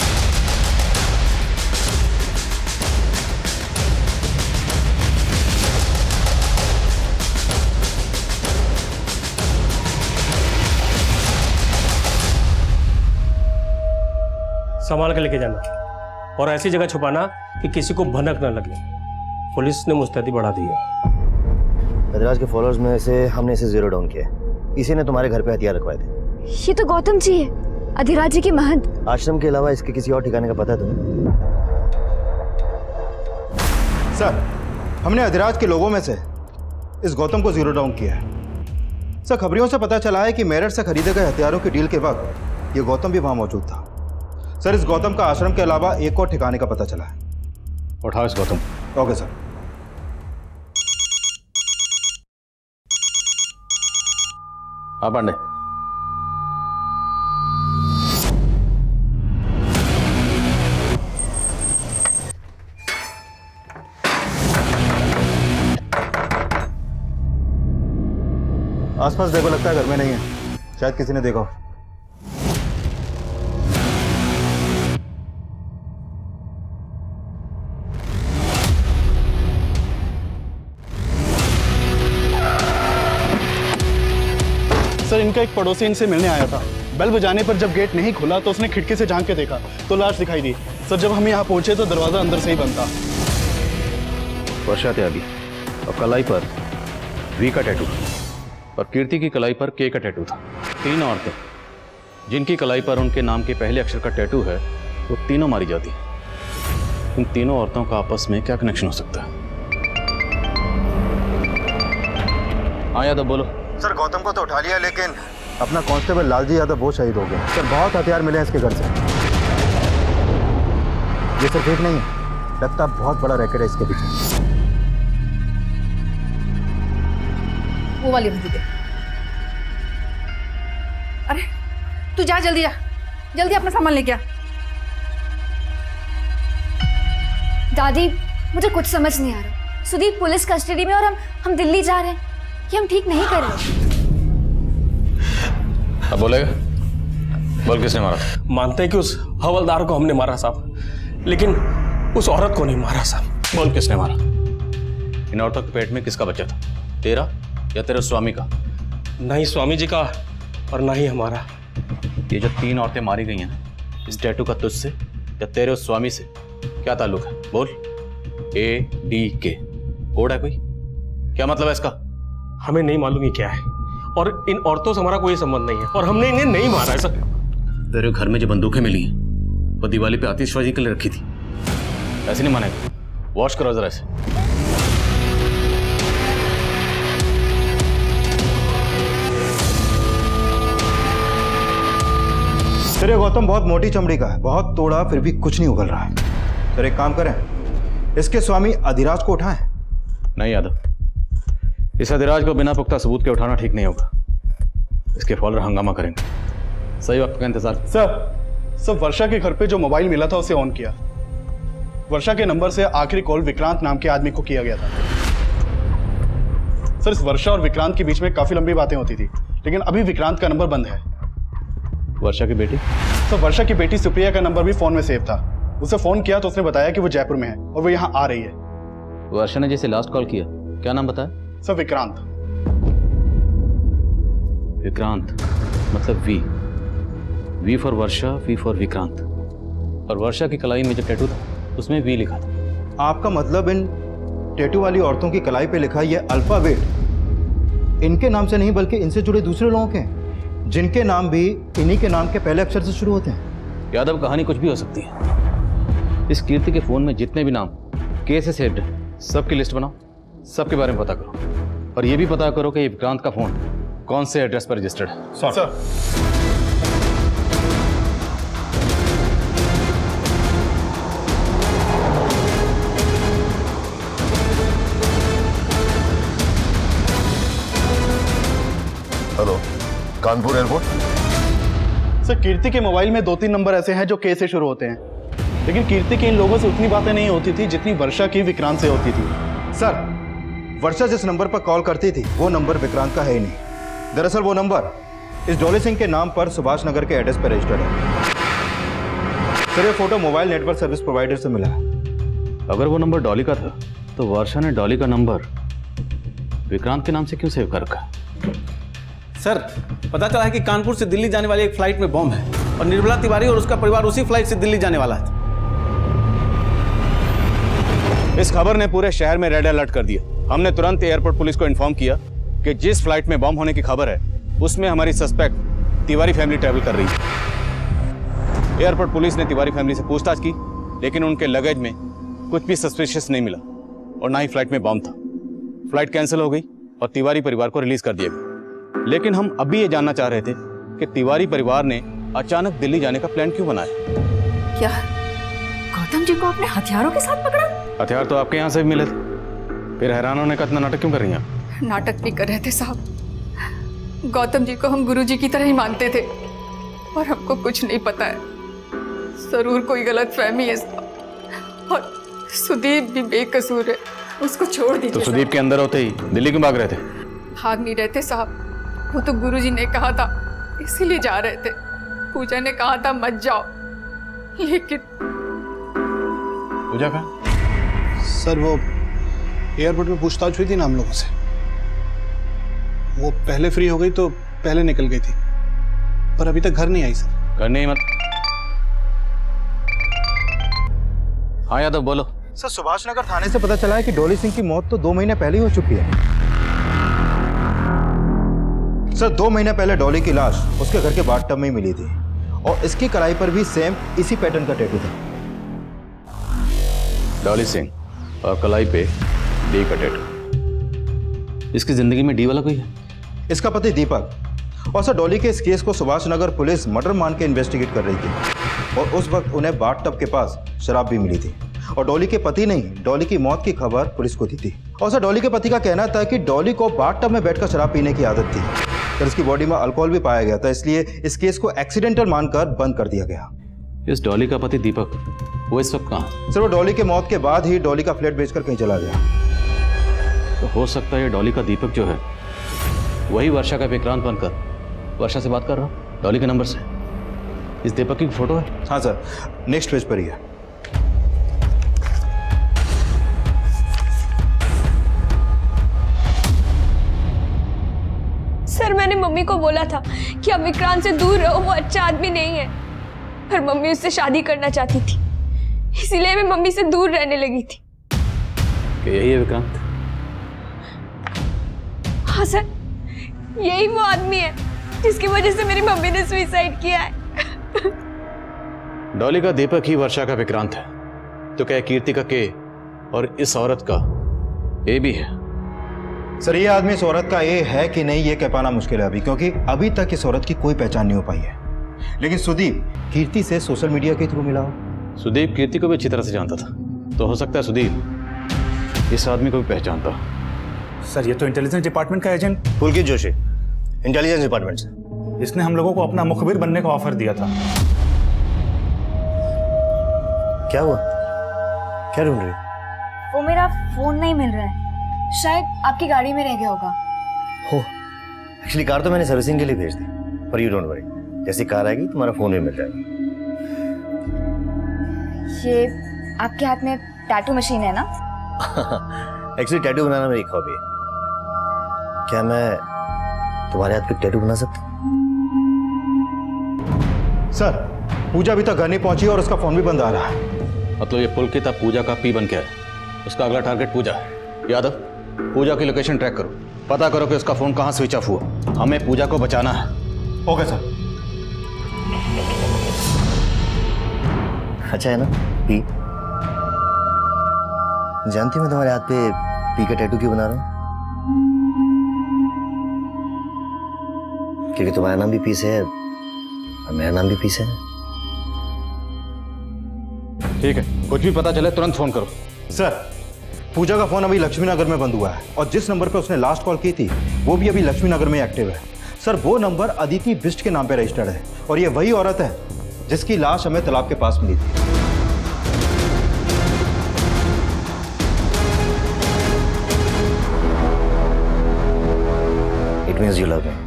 Speaker 9: संभाल के लेके जाना और ऐसी जगह छुपाना कि किसी को भनक न लगे। पुलिस ने मुस्तैदी बढ़ा दी है।
Speaker 12: अधिराज के फॉलोअर्स में से हमने इसे 0 डाउन किया है। इसी ने तुम्हारे घर पे हथियार रखवाए थे।
Speaker 5: ये तो गौतम जी है, अधिराज जी के महंत।
Speaker 12: आश्रम के अलावा इसके किसी और ठिकाने का पता है तुम्हें?
Speaker 3: सर, हमने अधिराज के लोगों में से इस गौतम को 0 डाउन किया है। सर, खबरियों से पता चला है कि मेरठ से खरीदे गए हथियारों की डील के वक्त ये गौतम भी वहां मौजूद था। सर, इस गौतम का आश्रम के अलावा एक और ठिकाने का पता चला है।
Speaker 1: उठाओ इस गौतम।
Speaker 3: Okay sir.
Speaker 1: हाँ पांडे।
Speaker 3: आसपास देखो, लगता है घर में नहीं है, शायद किसी ने देखा हो।
Speaker 2: सर, इनका एक पड़ोसी इनसे मिलने आया था। बेल बजाने पर जब गेट नहीं खुला तो उसने खिड़की से झांक के देखा तो लाश दिखाई दी। सर, जब हम यहाँ पहुंचे तो दरवाजा अंदर से ही बंद था।
Speaker 1: वर्षा त्यागी और कलाई पर वी का टैटू और कीर्ति की कलाई पर के का टैटू था। 3 औरतें जिनकी कलाई पर उनके नाम के पहले अक्षर का टैटू है वो तीनों मारी जाती है। इन तीनों औरतों का आपस में क्या कनेक्शन हो सकता है? हाँ यादव, बोलो।
Speaker 3: सर, गौतम को तो उठा लिया, लेकिन अपना कांस्टेबल लालजी यादव वो शहीद हो गया। सर, बहुत हथियार मिले हैं इसके घर से। ये सर ठीक नहीं है, लगता बहुत बड़ा रैकेट है इसके पीछे।
Speaker 8: वो वाली बंदी दे। अरे तू जा, जल्दी जा, जल्दी अपना सामान लेके आ।
Speaker 5: दादी, मुझे कुछ समझ नहीं आ रहा। सुदीप पुलिस कस्टडी में और हम दिल्ली जा रहे हैं। ये हम ठीक नहीं कर रहे।
Speaker 1: अब बोलेगा? बोल, किसने मारा?
Speaker 9: मानते हैं कि उस हवलदार को हमने मारा साहब, लेकिन उस औरत को नहीं मारा साहब।
Speaker 1: बोल, किसने मारा? इन औरतों के पेट में किसका बच्चा था? तेरा या तेरे स्वामी का?
Speaker 9: नहीं स्वामी जी का और ना ही हमारा।
Speaker 1: ये जो 3 औरतें मारी गई हैं, इस टैटू का तुझसे या तेरे उस स्वामी से क्या ताल्लुक है? बोल। ADK कोड है कोई? क्या मतलब है इसका?
Speaker 9: हमें नहीं मालूम ये क्या है, और इन औरतों से हमारा कोई संबंध नहीं है, और हमने इन्हें नहीं मारा है सर।
Speaker 1: तेरे घर में जो बंदूकें मिली हैं वो दिवाली पे आतिशबाजी के लिए रखी थी, ऐसे नहीं मानेगा। वॉश करो जरा इसे।
Speaker 3: सर, ये गौतम बहुत मोटी चमड़ी का है, बहुत तोड़ा फिर भी कुछ नहीं उगल रहा है। सर, एक काम करें, इसके स्वामी अधिराज को उठाएं।
Speaker 1: नहीं यादव, इस अधिराज को बिना पुख्ता सबूत के उठाना ठीक नहीं होगा। इसके फॉलोअर हंगामा करेंगे। सही वक्त का इंतजार।
Speaker 2: सर, वर्षा के घर पे जो मोबाइल मिला था उसे ऑन किया। वर्षा के नंबर से आखिरी कॉल विक्रांत नाम के आदमी को किया गया था। सर, इस वर्षा और विक्रांत के बीच में काफी लंबी बातें होती थी, लेकिन अभी विक्रांत का नंबर बंद है।
Speaker 1: वर्षा की बेटी?
Speaker 2: तो वर्षा की बेटी सुप्रिया का नंबर भी फोन में सेव था। उसे फोन किया तो उसने बताया कि वो जयपुर में है और वो यहाँ आ रही है।
Speaker 1: वर्षा ने जैसे लास्ट कॉल किया, क्या नाम बताया?
Speaker 2: सर विक्रांत।
Speaker 1: विक्रांत मतलब V for Varsha, V for Vikrant. और वर्षा की कलाई में जो टैटू था उसमें वी लिखा था।
Speaker 3: आपका मतलब इन टैटू वाली औरतों की कलाई पे लिखा ये अल्फाबेट इनके नाम से नहीं बल्कि इनसे जुड़े दूसरे लोगों के हैं, जिनके नाम भी इन्हीं के नाम के पहले अक्षर से शुरू होते हैं।
Speaker 1: यादव, कहानी कुछ भी हो सकती है। इस कीर्ति के फोन में जितने भी नाम के से सेव्ड है, सबकी लिस्ट बनाओ, सबके बारे में पता करो और ये भी पता करो कि ये विक्रांत का फोन कौन से एड्रेस पर रजिस्टर्ड है।
Speaker 2: Sir
Speaker 13: hello, Kanpur airport.
Speaker 2: Sir Kirti के मोबाइल में 2-3 नंबर ऐसे हैं जो के से शुरू होते हैं, लेकिन कीर्ति की इन लोगों से उतनी बातें नहीं होती थी जितनी वर्षा की विक्रांत से होती थी।
Speaker 3: सर वर्षा जिस नंबर पर कॉल करती थी वो नंबर विक्रांत का है ही नहीं। दरअसल वो नंबर इस डॉली सिंह के नाम पर सुभाष नगर के एड्रेस पर रजिस्टर्ड है। सर ये photo mobile network service provider से मिला है।
Speaker 1: अगर वो नंबर डॉली का था तो वर्षा ने डॉली का नंबर विक्रांत के नाम से क्यों सेव कर रखा?
Speaker 4: सर पता चला है कि कानपुर से दिल्ली जाने वाली एक फ्लाइट में बॉम्ब है और निर्मला तिवारी और उसका परिवार उसी फ्लाइट से दिल्ली जाने वाला है।
Speaker 1: इस खबर ने पूरे शहर में रेड अलर्ट कर दिया। हमने तुरंत एयरपोर्ट पुलिस को इन्फॉर्म किया कि जिस फ्लाइट में बॉम्ब होने की खबर है उसमें हमारी सस्पेक्ट तिवारी फैमिली ट्रैवल कर रही है। एयरपोर्ट पुलिस ने तिवारी फैमिली से पूछताछ की, लेकिन उनके लगेज में कुछ भी सस्पिशियस नहीं मिला और ना ही फ्लाइट में बॉम्ब था। फ्लाइट कैंसिल हो गई और तिवारी परिवार को रिलीज कर दिया गया। लेकिन हम अभी ये जानना चाह रहे थे कि तिवारी परिवार ने अचानक दिल्ली जाने का प्लान क्यों बनाया।
Speaker 8: क्या गौतम जी को अपने हथियारों के साथ पकड़ा?
Speaker 1: हथियार तो आपके यहाँ से भी मिले थे, फिर हैरान होने का इतना नाटक क्यों कर रही हैं आप?
Speaker 8: नाटक नहीं कर रहे थे साहब। गौतम जी को हम गुरुजी की तरह ही मानते थे और हमको कुछ नहीं पता है। जरूर कोई गलत फहमी है साहब। और सुदीप भी बेकसूर है, उसको छोड़ दीजिए।
Speaker 1: तो सुदीप के अंदर होते ही दिल्ली क्यों भाग रहे थे?
Speaker 8: भाग नहीं रहे थे साहब, वो तो गुरुजी ने कहा था इसीलिए जा रहे थे। पूजा ने कहा था मत जाओ, लेकिन
Speaker 1: पूजा का
Speaker 4: सर वो एयरपोर्ट में पूछताछ हुई थी ना हम लोगों से, वो पहले फ्री हो गई तो पहले निकल गई थी, पर अभी तक घर नहीं आई सर।
Speaker 1: घर नहीं मत। हाँ यादव बोलो।
Speaker 3: सर सुभाष नगर थाने से पता चला है कि डॉली सिंह की मौत तो 2 महीने पहले ही हो चुकी है। सर 2 महीने पहले डॉली की लाश उसके घर के बाथटब में ही मिली थी और इसकी कलाई पर भी सेम इसी पैटर्न का टैटू था।
Speaker 1: डॉली सिंह और कलाई पे डी का टैटू। इसकी जिंदगी में डी वाला कोई है?
Speaker 3: इसका पति दीपक। और सर डॉली के इस केस को सुभाष नगर पुलिस मर्डर मान के इन्वेस्टिगेट कर रही थी और उस वक्त उन्हें बाथटब के पास शराब भी मिली थी और डॉली के पति ने डॉली की मौत की खबर पुलिस को दी थी। और सर डॉली के पति का कहना था कि डॉली को बाथटब में बैठकर शराब पीने की आदत थी। सर इसकी बॉडी में अल्कोहल भी पाया गया था, इसलिए इस केस को एक्सीडेंटल मानकर बंद कर दिया गया।
Speaker 1: इस डॉली का पति दीपक वो इस वक्त कहाँ?
Speaker 3: सर वो डॉली के मौत के बाद ही डॉली का फ्लैट बेचकर कहीं चला गया।
Speaker 1: तो हो सकता है डॉली का दीपक जो है वही वर्षा का विक्रांत बनकर वर्षा से बात कर रहा डॉली के नंबर से। इस दीपक की फोटो है?
Speaker 3: हाँ सर, नेक्स्ट पेज पर ही है।
Speaker 11: सर मैंने मम्मी को बोला था कि आप विक्रांत से दूर रहो, वो अच्छा आदमी नहीं है, पर मम्मी उससे शादी करना चाहती थी, इसीलिए मैं मम्मी से दूर रहने लगी थी।
Speaker 1: कि यही है विक्रांत?
Speaker 11: हाँ सर, यही वो आदमी है जिसकी वजह से मेरी मम्मी ने सुसाइड किया है।
Speaker 1: डॉली का दीपक ही वर्षा का विक्रांत है, तो क्या कीर्ति का के और इस औरत का ए भी है?
Speaker 3: सर ये आदमी इस औरत का ए है कि नहीं ये कह पाना मुश्किल है अभी, क्योंकि अभी तक इस औरत की कोई पहचान नहीं हो पाई है। लेकिन सुदीप कीर्ति से सोशल मीडिया के थ्रू मिला हो।
Speaker 1: सुदीप कीर्ति को भी अच्छी तरह से जानता था, तो हो सकता है सुदीप इस आदमी को भी पहचानता।
Speaker 7: सर ये तो इंटेलिजेंस डिपार्टमेंट का एजेंट
Speaker 12: पुलकित जोशी, इंटेलिजेंस डिपार्टमेंट से।
Speaker 7: इसने हम लोगों को अपना मुखबिर बनने का ऑफर दिया था।
Speaker 12: क्या हुआ? क्या ढूंढ रही?
Speaker 5: वो मेरा फोन नहीं मिल रहा है, शायद आपकी गाड़ी में रह गया होगा।
Speaker 12: हो, एक्चुअली कार तो मैंने सर्विसिंग के लिए भेज दी, पर यू डोंट वरी, जैसी कार आएगी तुम्हारा फोन भी मिल जाएगा।
Speaker 5: ये आपके हाथ में टैटू मशीन है ना?
Speaker 12: एक्चुअली टैटू बनाना मेरी हॉबी है। क्या मैं तुम्हारे हाथ पे टैटू बना सकता हूँ?
Speaker 3: सर, पूजा अभी तक घर नहीं पहुंची और उसका फोन भी बंद आ रहा है।
Speaker 1: मतलब ये पुलकित अब पूजा का पी बन के है। उसका अगला टारगेट पूजा है। यादव, पूजा की लोकेशन ट्रैक करो, पता करो कि उसका फोन कहाँ स्विच ऑफ हुआ। हमें पूजा को बचाना है।
Speaker 3: Okay sir.
Speaker 12: अच्छा है ना पी? जानती मैं तुम्हारे हाथ पे पी का टैटू क्यों बना रहा हूँ? क्योंकि तुम्हारा नाम भी पी से है और मेरा नाम भी पी से है।
Speaker 1: ठीक है, कुछ भी पता चले तुरंत फोन करो।
Speaker 3: सर, पूजा का फोन अभी लक्ष्मी नगर में बंद हुआ है और जिस नंबर पे उसने लास्ट कॉल की थी वो भी अभी लक्ष्मी नगर में एक्टिव है। सर, वो नंबर अदिति बिष्ट के नाम पे रजिस्टर्ड है और ये वही औरत है जिसकी लाश हमें तालाब के पास मिली थी।
Speaker 12: It means you love me.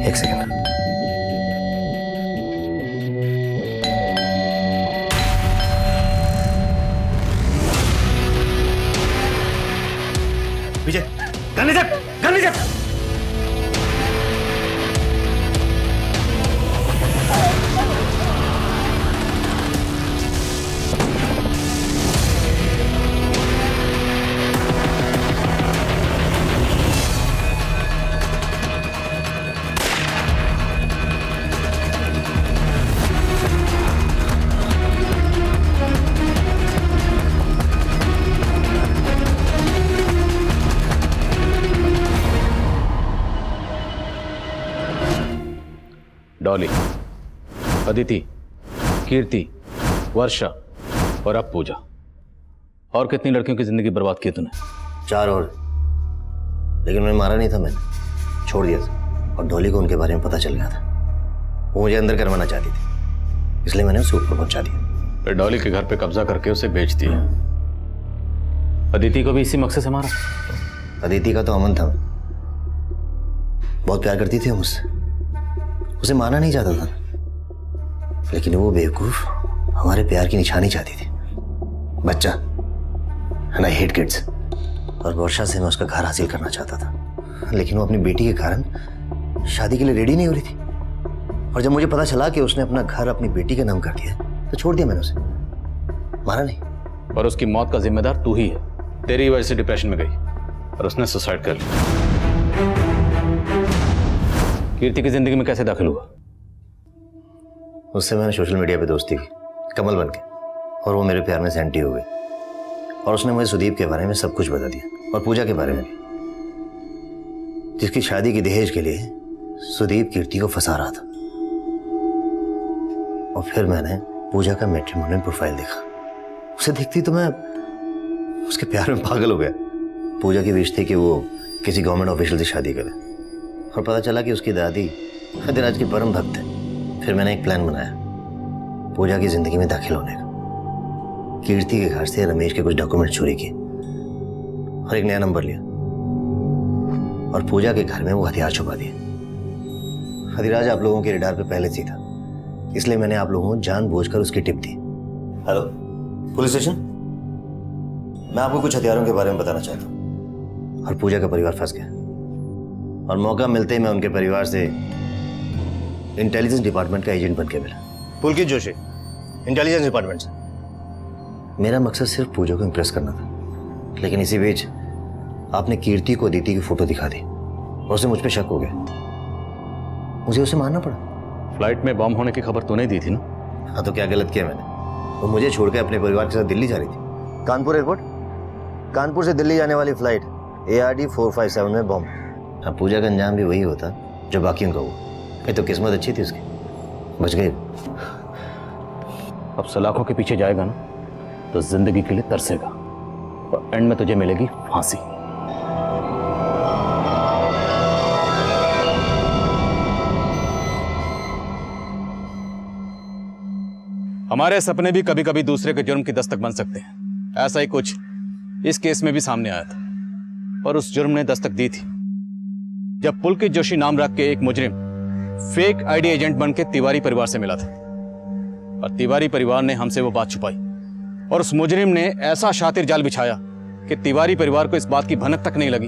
Speaker 12: एक सेकंड। विजय, गन लीजिए, गन लीजिए।
Speaker 1: डॉली, अदिति, कीर्ति, वर्षा और अब पूजा। और कितनी लड़कियों की जिंदगी बर्बाद की तूने?
Speaker 12: 4 और, लेकिन मैं मारा नहीं था, मैंने छोड़ दिया था। और डॉली को उनके बारे में पता चल गया था। वो मुझे अंदर करवाना चाहती थी, इसलिए मैंने उसे ऊपर पहुंचा दिया।
Speaker 1: फिर डॉली के घर पे कब्जा करके उसे बेच दिया। अदिति को भी इसी मकसद से मारा?
Speaker 12: अदिति का तो अमन था, बहुत प्यार करती थी मुझसे, उसे मारना नहीं चाहता था, लेकिन वो बेवकूफ हमारे प्यार की निशानी चाहती थी। बच्चा, एंड आई हेट किड्स। और वर्षा से मैं उसका घर हासिल करना चाहता था, लेकिन वो अपनी बेटी के कारण शादी के लिए रेडी नहीं हो रही थी। और जब मुझे पता चला कि उसने अपना घर अपनी बेटी के नाम कर दिया तो छोड़ दिया मैंने उसे, मारा नहीं।
Speaker 1: और उसकी मौत का जिम्मेदार तू ही है। तेरी वजह से डिप्रेशन में गई और उसने सुसाइड कर लिया। कीर्ति की जिंदगी में कैसे दाखिल हुआ?
Speaker 12: उससे मैंने सोशल मीडिया पे दोस्ती की, कमल बन के, और वो मेरे प्यार में सेंटी हो गई। और उसने मुझे सुदीप के बारे में सब कुछ बता दिया, और पूजा के बारे में भी, जिसकी शादी की दहेज के लिए सुदीप कीर्ति को फंसा रहा था। और फिर मैंने पूजा का मैट्रिमोनियल प्रोफाइल देखा। उसे देखती तो मैं उसके प्यार में पागल हो गया। पूजा की विश थी कि वो किसी गवर्नमेंट ऑफिशियल से शादी करे, और पता चला कि उसकी दादी अधिराज की परम भक्त है। फिर मैंने एक प्लान बनाया पूजा की जिंदगी में दाखिल होने का। कीर्ति के घर से रमेश के कुछ डॉक्यूमेंट चोरी किए और एक नया नंबर लिया, और पूजा के घर में वो हथियार छुपा दिए। अधिराज आप लोगों के रडार पे पहले से था, इसलिए मैंने आप लोगों को जानबूझकर उसकी टिप दी। हेलो पुलिस स्टेशन, मैं आपको कुछ हथियारों के बारे में बताना चाहता हूँ। और पूजा का परिवार फंस गया, और मौका मिलते ही मैं उनके परिवार से इंटेलिजेंस डिपार्टमेंट का एजेंट बन के मिला। पुलकित जोशी, इंटेलिजेंस डिपार्टमेंट से। मेरा मकसद सिर्फ पूजा को इम्प्रेस करना था, लेकिन इसी बीच आपने कीर्ति को अदिति की फोटो दिखा दी और उसे मुझ पे शक हो गया। मुझे उसे मारना पड़ा।
Speaker 1: फ्लाइट में बम होने की खबर तूने दी थी ना?
Speaker 12: हाँ, तो क्या गलत किया मैंने? वो मुझे छोड़ के अपने परिवार के साथ दिल्ली जा रही थी। कानपुर एयरपोर्ट, कानपुर से दिल्ली जाने वाली फ्लाइट ARD 457 में बम। अब पूजा का अंजाम भी वही होता जो बाकियों का हुआ। ये तो किस्मत अच्छी थी उसकी, बच गई।
Speaker 1: अब सलाखों के पीछे जाएगा ना तो जिंदगी के लिए तरसेगा। और एंड में तुझे मिलेगी फांसी। हमारे सपने भी कभी कभी दूसरे के जुर्म की दस्तक बन सकते हैं। ऐसा ही कुछ इस केस में भी सामने आया था, और उस जुर्म ने दस्तक दी थी जब पुलकित जोशी नाम रख के एक मुजरिम फेक आईडी एजेंट बन के तिवारी परिवार से मिला था, और तिवारी परिवार ने हमसे वो बात छुपाई, और उस मुजरिम ने ऐसा शातिर जाल बिछाया कि तिवारी परिवार को इस बात की भनक तक नहीं लगी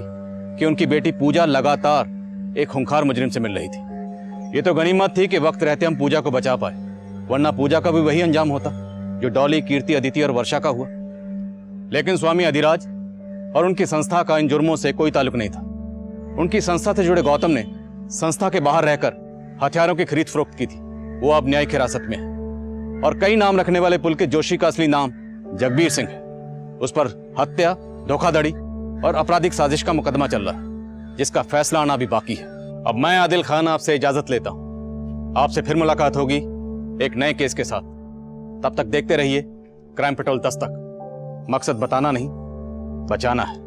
Speaker 1: कि उनकी बेटी पूजा लगातार एक खूंखार मुजरिम से मिल रही थी। ये तो गनीमत थी कि वक्त रहते हम पूजा को बचा पाए, वरना पूजा का भी वही अंजाम होता जो डॉली, कीर्ति, अदिति और वर्षा का हुआ। लेकिन स्वामी अधिराज और उनकी संस्था का इन जुर्मों से कोई ताल्लुक नहीं था। उनकी संस्था से जुड़े गौतम ने संस्था के बाहर रहकर हथियारों की खरीद फरोख्त की थी। वो अब न्यायिक हिरासत में है, और कई नाम रखने वाले पुलकित जोशी का असली नाम जगबीर सिंह है। उस पर हत्या, धोखाधड़ी और आपराधिक साजिश का मुकदमा चल रहा है, जिसका फैसला आना भी बाकी है। अब मैं आदिल खान आपसे इजाजत लेता हूं। आपसे फिर मुलाकात होगी एक नए केस के साथ। तब तक देखते रहिए क्राइम पेट्रोल दस्तक। मकसद बताना नहीं, बचाना है।